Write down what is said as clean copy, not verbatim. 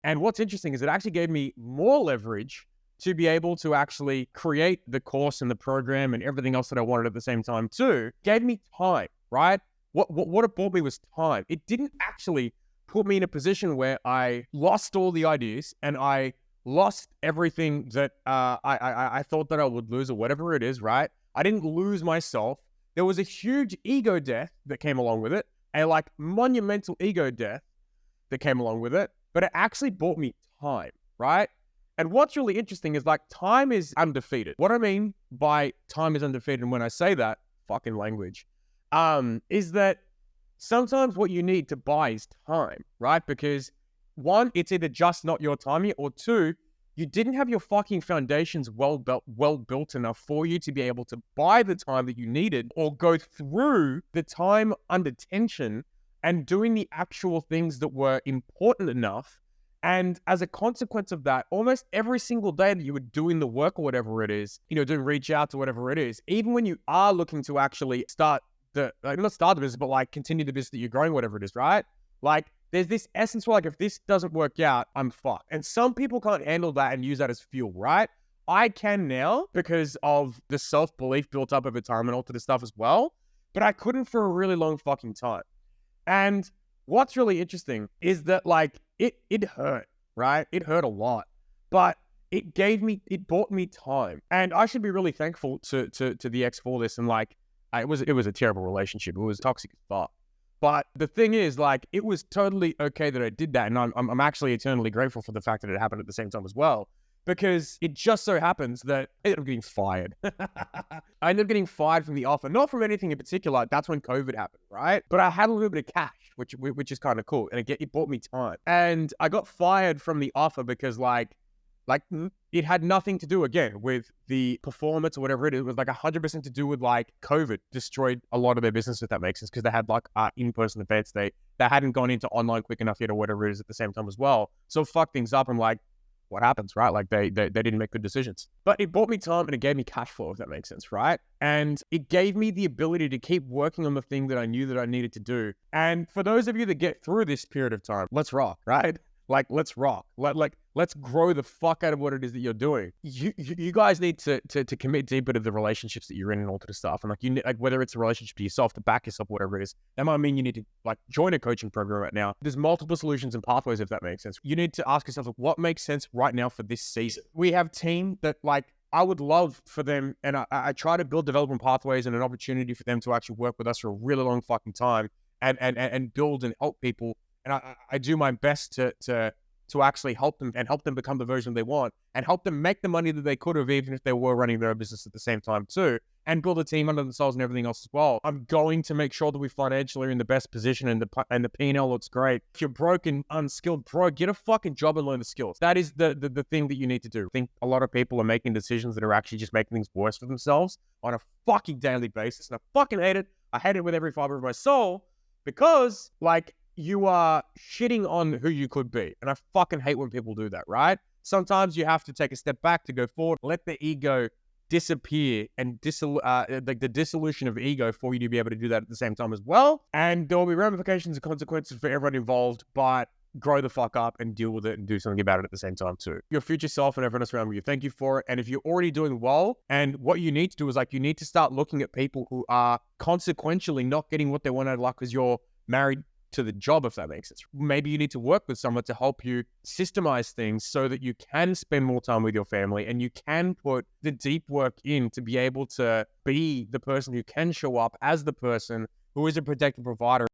And what's interesting is it actually gave me more leverage to be able to actually create the course and the program and everything else that I wanted at the same time too. Gave me time, right? What it brought me was time. It didn't actually put me in a position where I lost all the ideas and I lost everything that I thought that I would lose or whatever it is, right? I didn't lose myself. There was a huge ego death that came along with it, a like monumental ego death that came along with it, but it actually bought me time, right? And what's really interesting is like time is undefeated. What I mean by time is undefeated, and when I say that, fucking language, is that sometimes what you need to buy is time, right? Because one, it's either just not your time yet, or two, you didn't have your fucking foundations well built enough for you to be able to buy the time that you needed or go through the time under tension and doing the actual things that were important enough. And as a consequence of that, almost every single day that you were doing the work or whatever it is, doing reach out to whatever it is, even when you are looking to actually start not start the business, but like continue the business that you're growing, whatever it is, right? Like there's this essence where like, if this doesn't work out, I'm fucked. And some people can't handle that and use that as fuel, right? I can now because of the self-belief built up over time and all to this stuff as well, but I couldn't for a really long fucking time. And what's really interesting is that like, it hurt, right? It hurt a lot, but it bought me time. And I should be really thankful to the ex for this. And like, it was a terrible relationship. It was toxic as fuck. But the thing is, like, it was totally okay that I did that. And I'm actually eternally grateful for the fact that it happened at the same time as well. Because it just so happens that I ended up getting fired. I ended up getting fired from the offer, not from anything in particular. That's when COVID happened, right? But I had a little bit of cash, which is kind of cool. And it bought me time. And I got fired from the offer because like it had nothing to do, again, with the performance or whatever it is. It was like 100% to do with like COVID destroyed a lot of their business, if that makes sense, because they had like in-person events. They hadn't gone into online quick enough yet or whatever it is at the same time as well. So fuck things up. I'm like, what happens, right? Like they didn't make good decisions. But it bought me time and it gave me cash flow, if that makes sense, right? And it gave me the ability to keep working on the thing that I knew that I needed to do. And for those of you that get through this period of time, let's rock, right? Like, let's rock. Let's grow the fuck out of what it is that you're doing. You guys need to commit deeper to the relationships that you're in and all to the stuff. And like whether it's a relationship to yourself, to back yourself, whatever it is, that might mean you need to like join a coaching program right now. There's multiple solutions and pathways, if that makes sense. You need to ask yourself, like, what makes sense right now for this season? We have team that like, I would love for them, and I try to build development pathways and an opportunity for them to actually work with us for a really long fucking time and build and help people. And I do my best to actually help them and help them become the version they want and help them make the money that they could have even if they were running their own business at the same time too, and build a team under themselves and everything else as well. I'm going to make sure that we financially are in the best position and the P&L looks great. If you're broke and unskilled, bro, get a fucking job and learn the skills. That is the thing that you need to do. I think a lot of people are making decisions that are actually just making things worse for themselves on a fucking daily basis. And I fucking hate it. I hate it with every fiber of my soul because like, you are shitting on who you could be. And I fucking hate when people do that, right? Sometimes you have to take a step back to go forward, let the ego disappear and like the dissolution of ego for you to be able to do that at the same time as well. And there will be ramifications and consequences for everyone involved, but grow the fuck up and deal with it and do something about it at the same time too. Your future self and everyone else around you, thank you for it. And if you're already doing well, and what you need to do is like, you need to start looking at people who are consequentially not getting what they want out of life because you're married to the job, if that makes sense. Maybe you need to work with someone to help you systemize things so that you can spend more time with your family and you can put the deep work in to be able to be the person who can show up as the person who is a protective provider